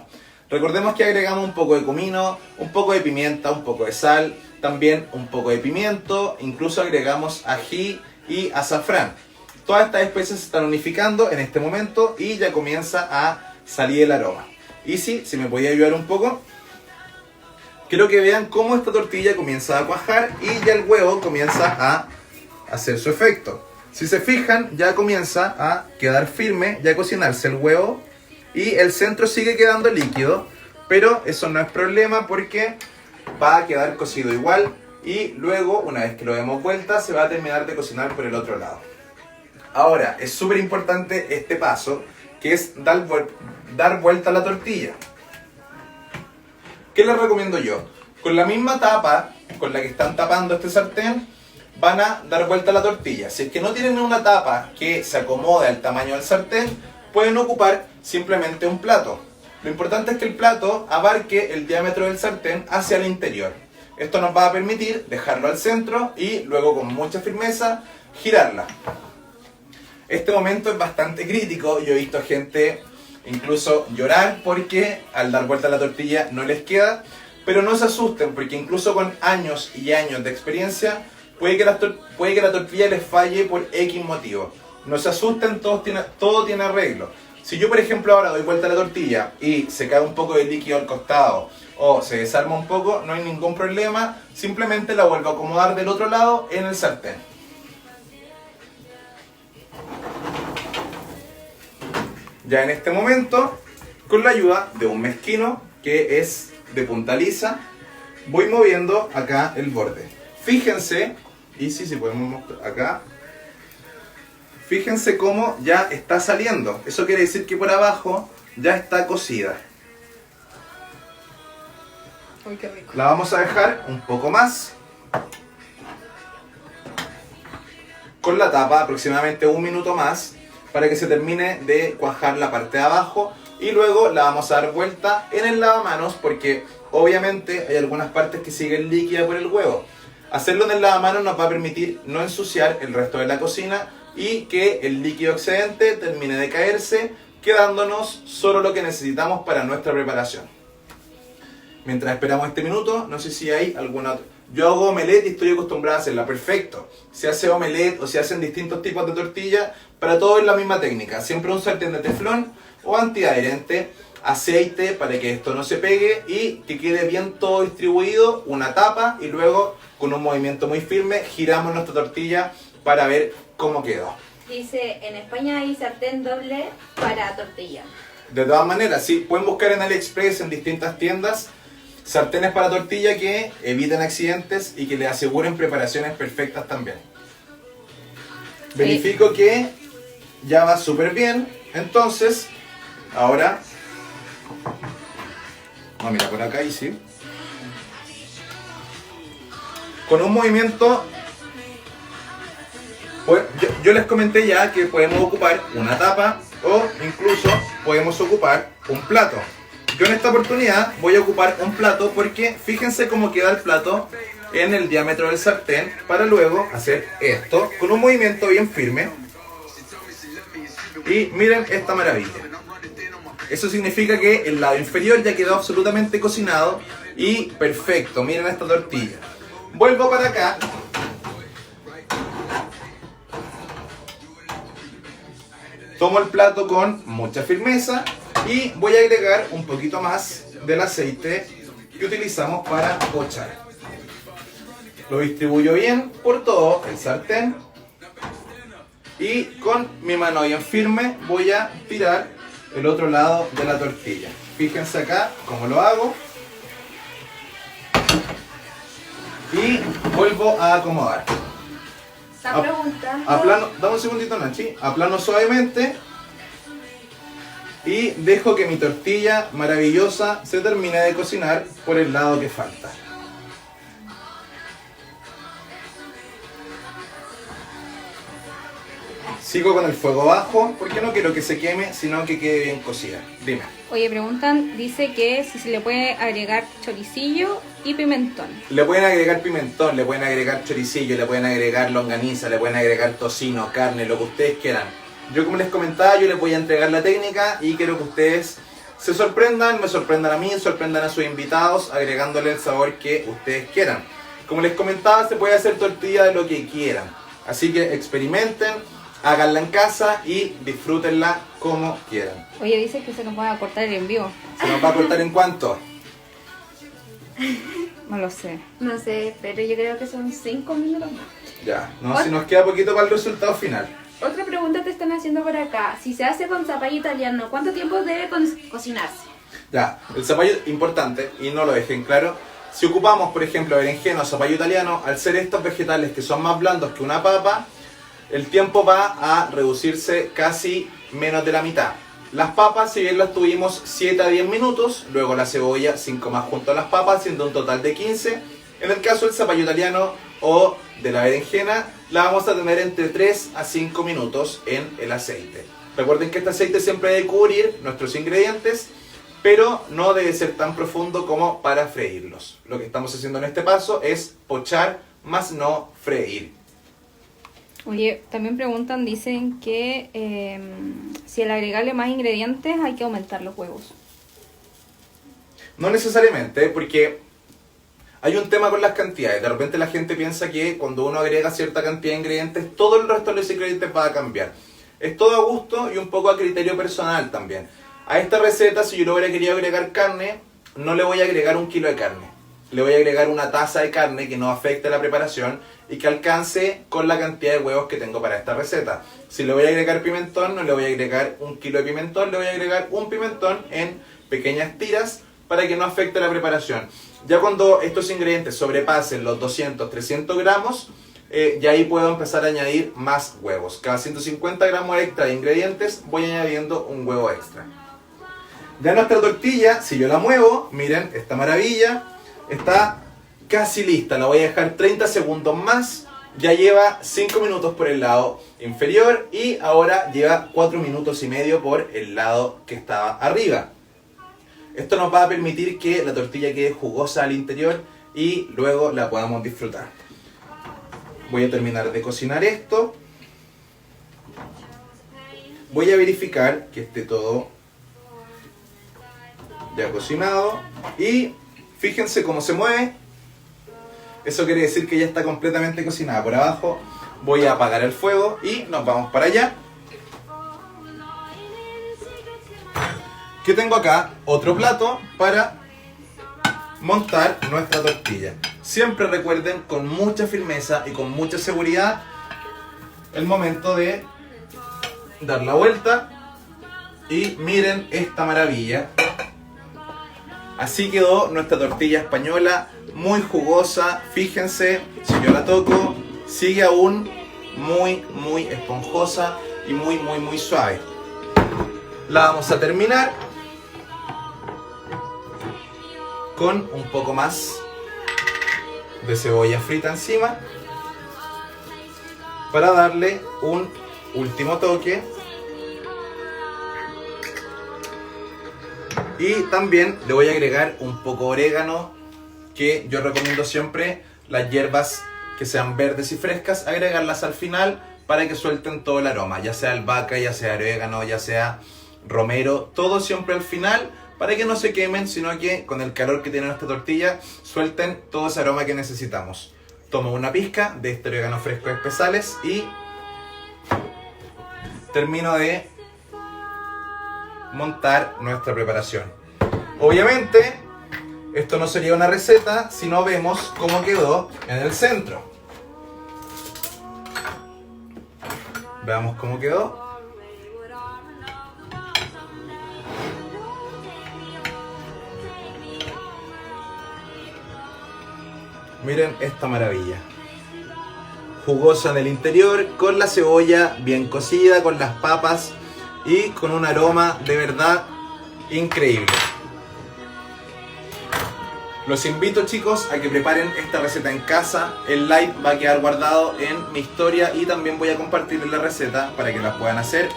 Recordemos que agregamos un poco de comino, un poco de pimienta, un poco de sal, también un poco de pimiento, incluso agregamos ají y azafrán. Todas estas especies se están unificando en este momento y ya comienza a salir el aroma. Y si me podía ayudar un poco, quiero que vean cómo esta tortilla comienza a cuajar y ya el huevo comienza a hacer su efecto. Si se fijan, ya comienza a quedar firme, ya a cocinarse el huevo y el centro sigue quedando líquido, pero eso no es problema porque va a quedar cocido igual y luego, una vez que lo demos vuelta, se va a terminar de cocinar por el otro lado. Ahora, es súper importante este paso, que es dar vuelta a la tortilla. ¿Qué les recomiendo yo? Con la misma tapa con la que están tapando este sartén, van a dar vuelta a la tortilla. Si es que no tienen una tapa que se acomode al tamaño del sartén, pueden ocupar simplemente un plato. Lo importante es que el plato abarque el diámetro del sartén hacia el interior. Esto nos va a permitir dejarlo al centro y luego con mucha firmeza girarla. Este momento es bastante crítico. Yo he visto gente incluso llorar porque al dar vuelta a la tortilla no les queda. Pero no se asusten porque incluso con años y años de experiencia puede que la tortilla les falle por X motivo. No se asusten, todo tiene arreglo. Si yo, por ejemplo, ahora doy vuelta a la tortilla y se cae un poco de líquido al costado o se desarma un poco, no hay ningún problema, simplemente la vuelvo a acomodar del otro lado en el sartén. Ya en este momento, con la ayuda de un mezquino que es de punta lisa, voy moviendo acá el borde. Fíjense, y si podemos mostrar acá, fíjense cómo ya está saliendo. Eso quiere decir que por abajo ya está cocida. Uy, qué rico. La vamos a dejar un poco más. Con la tapa aproximadamente un minuto más para que se termine de cuajar la parte de abajo. Y luego la vamos a dar vuelta en el lavamanos porque obviamente hay algunas partes que siguen líquidas por el huevo. Hacerlo en el lavamanos nos va a permitir no ensuciar el resto de la cocina y que el líquido excedente termine de caerse, quedándonos solo lo que necesitamos para nuestra preparación. Mientras esperamos este minuto, no sé si hay alguna otra. Yo hago omelette y estoy acostumbrado a hacerla, perfecto. Se hace omelette o se hacen distintos tipos de tortilla, para todo es la misma técnica. Siempre un sartén de teflón o antiadherente, aceite para que esto no se pegue y que quede bien todo distribuido, una tapa y luego con un movimiento muy firme giramos nuestra tortilla para ver cómo quedó. Dice, en España hay sartén doble para tortilla. De todas maneras, sí, pueden buscar en AliExpress, en distintas tiendas, sartenes para tortilla que eviten accidentes y que les aseguren preparaciones perfectas también. Verifico que ya va súper bien, entonces, ahora, no, mira, por acá y sí. Con un movimiento, pues, yo les comenté ya que podemos ocupar una tapa o incluso podemos ocupar un plato. Yo en esta oportunidad voy a ocupar un plato porque fíjense cómo queda el plato en el diámetro del sartén para luego hacer esto con un movimiento bien firme. Y miren esta maravilla. Eso significa que el lado inferior ya quedó absolutamente cocinado y perfecto. Miren esta tortilla. Vuelvo para acá. Tomo el plato con mucha firmeza y voy a agregar un poquito más del aceite que utilizamos para pochar. Lo distribuyo bien por todo el sartén y con mi mano bien firme voy a tirar el otro lado de la tortilla. Fíjense acá cómo lo hago y vuelvo a acomodar. Esta pregunta. Aplano, dame un segundito, Nachi. Aplano suavemente y dejo que mi tortilla maravillosa se termine de cocinar por el lado que falta. Sigo con el fuego bajo porque no quiero que se queme, sino que quede bien cocida. Dime. Oye, preguntan, dice que si se le puede agregar choricillo y pimentón. Le pueden agregar pimentón, le pueden agregar choricillo, le pueden agregar longaniza, le pueden agregar tocino, carne, lo que ustedes quieran. Yo, como les comentaba, yo les voy a entregar la técnica y quiero que ustedes se sorprendan, me sorprendan a mí, sorprendan a sus invitados, agregándole el sabor que ustedes quieran. Como les comentaba, se puede hacer tortilla de lo que quieran. Así que experimenten, háganla en casa y disfrútenla como quieran. Oye, dice que se nos va a cortar el envío. ¿Se nos va a cortar en cuánto? No lo sé. No sé, pero yo creo que son 5 minutos más. Ya, no, si nos queda poquito para el resultado final. Otra pregunta te están haciendo por acá. Si se hace con zapallo italiano, ¿cuánto tiempo debe cocinarse? Ya, el zapallo importante, y no lo dejen claro, si ocupamos, por ejemplo, berenjena o zapallo italiano, al ser estos vegetales que son más blandos que una papa, el tiempo va a reducirse casi menos de la mitad. Las papas, si bien las tuvimos 7 a 10 minutos, luego la cebolla 5 más junto a las papas, siendo un total de 15. En el caso del zapallo italiano o de la berenjena, la vamos a tener entre 3 a 5 minutos en el aceite. Recuerden que este aceite siempre debe cubrir nuestros ingredientes, pero no debe ser tan profundo como para freírlos. Lo que estamos haciendo en este paso es pochar, más no freír. Oye, también preguntan, dicen que si al agregarle más ingredientes hay que aumentar los huevos. No necesariamente, porque hay un tema con las cantidades. De repente la gente piensa que cuando uno agrega cierta cantidad de ingredientes, todo el resto de los ingredientes va a cambiar. Es todo a gusto y un poco a criterio personal también. A esta receta, si yo le hubiera querido agregar carne, no le voy a agregar 1 kilo de carne. Le voy a agregar una taza de carne que no afecte la preparación y que alcance con la cantidad de huevos que tengo para esta receta. Si le voy a agregar pimentón, no le voy a agregar 1 kilo de pimentón, le voy a agregar un pimentón en pequeñas tiras para que no afecte la preparación. Ya cuando estos ingredientes sobrepasen los 200-300 gramos, ya ahí puedo empezar a añadir más huevos. Cada 150 gramos extra de ingredientes voy añadiendo un huevo extra. Ya nuestra tortilla, si yo la muevo, miren, esta maravilla, está casi lista. La voy a dejar 30 segundos más. Ya lleva 5 minutos por el lado inferior y ahora lleva 4 minutos y medio por el lado que estaba arriba. Esto nos va a permitir que la tortilla quede jugosa al interior y luego la podamos disfrutar. Voy a terminar de cocinar esto. Voy a verificar que esté todo ya cocinado y fíjense cómo se mueve. Eso quiere decir que ya está completamente cocinada. Por abajo voy a apagar el fuego y nos vamos para allá. Que tengo acá otro plato para montar nuestra tortilla. Siempre recuerden con mucha firmeza y con mucha seguridad el momento de dar la vuelta y miren esta maravilla. Así quedó nuestra tortilla española, muy jugosa. Fíjense, si yo la toco, sigue aún muy esponjosa y muy suave. La vamos a terminar con un poco más de cebolla frita encima para darle un último toque. Y también le voy a agregar un poco de orégano, que yo recomiendo siempre las hierbas que sean verdes y frescas, agregarlas al final para que suelten todo el aroma, ya sea albahaca, ya sea orégano, ya sea romero, todo siempre al final para que no se quemen, sino que con el calor que tiene nuestra tortilla suelten todo ese aroma que necesitamos. Tomo una pizca de este orégano fresco de Espesales y termino de montar nuestra preparación. Obviamente esto no sería una receta si no vemos cómo quedó en el centro. Veamos cómo quedó. Miren esta maravilla. Jugosa en el interior, con la cebolla bien cocida, con las papas y con un aroma de verdad increíble. Los invito, chicos, a que preparen esta receta en casa. El live va a quedar guardado en mi historia y también voy a compartirles la receta para que la puedan hacer.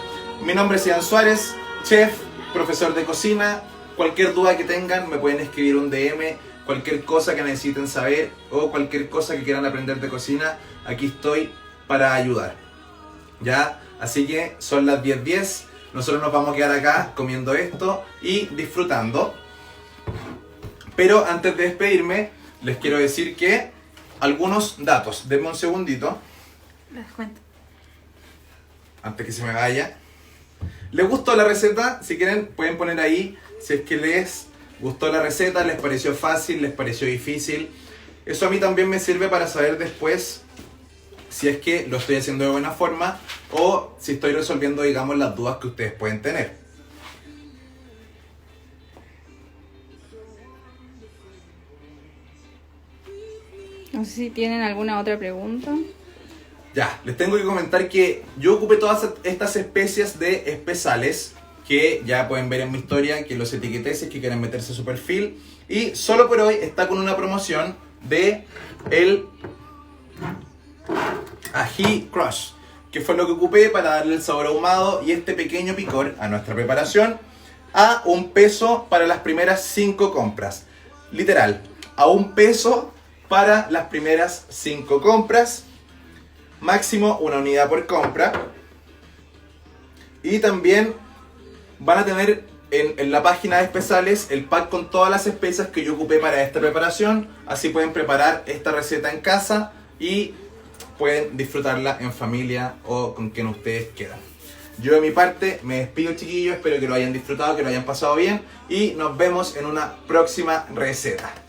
Mi nombre es Ian Suárez, chef, profesor de cocina. Cualquier duda que tengan me pueden escribir un DM. Cualquier cosa que necesiten saber o cualquier cosa que quieran aprender de cocina, aquí estoy para ayudar. ¿Ya? Así que son las 10:10. Nosotros nos vamos a quedar acá comiendo esto y disfrutando. Pero antes de despedirme, les quiero decir que algunos datos. Denme un segundito. Les cuento. Antes que se me vaya. ¿Les gustó la receta? Si quieren pueden poner ahí si es que les gustó la receta, les pareció fácil, les pareció difícil. Eso a mí también me sirve para saber después si es que lo estoy haciendo de buena forma o si estoy resolviendo, digamos, las dudas que ustedes pueden tener. No sé si tienen alguna otra pregunta. Ya, les tengo que comentar que yo ocupé todas estas especies de Espesales que ya pueden ver en mi historia, que los etiqueté si es que quieren meterse a su perfil. Y solo por hoy está con una promoción de el ají crush, que fue lo que ocupé para darle el sabor ahumado y este pequeño picor a nuestra preparación, a $1 para las primeras 5 compras. Literal, a $1 para las primeras 5 compras. Máximo una unidad por compra. Y también van a tener en la página de Espesales el pack con todas las especias que yo ocupé para esta preparación. Así pueden preparar esta receta en casa y pueden disfrutarla en familia o con quien ustedes quieran. Yo de mi parte me despido, chiquillos, espero que lo hayan disfrutado, que lo hayan pasado bien y nos vemos en una próxima receta.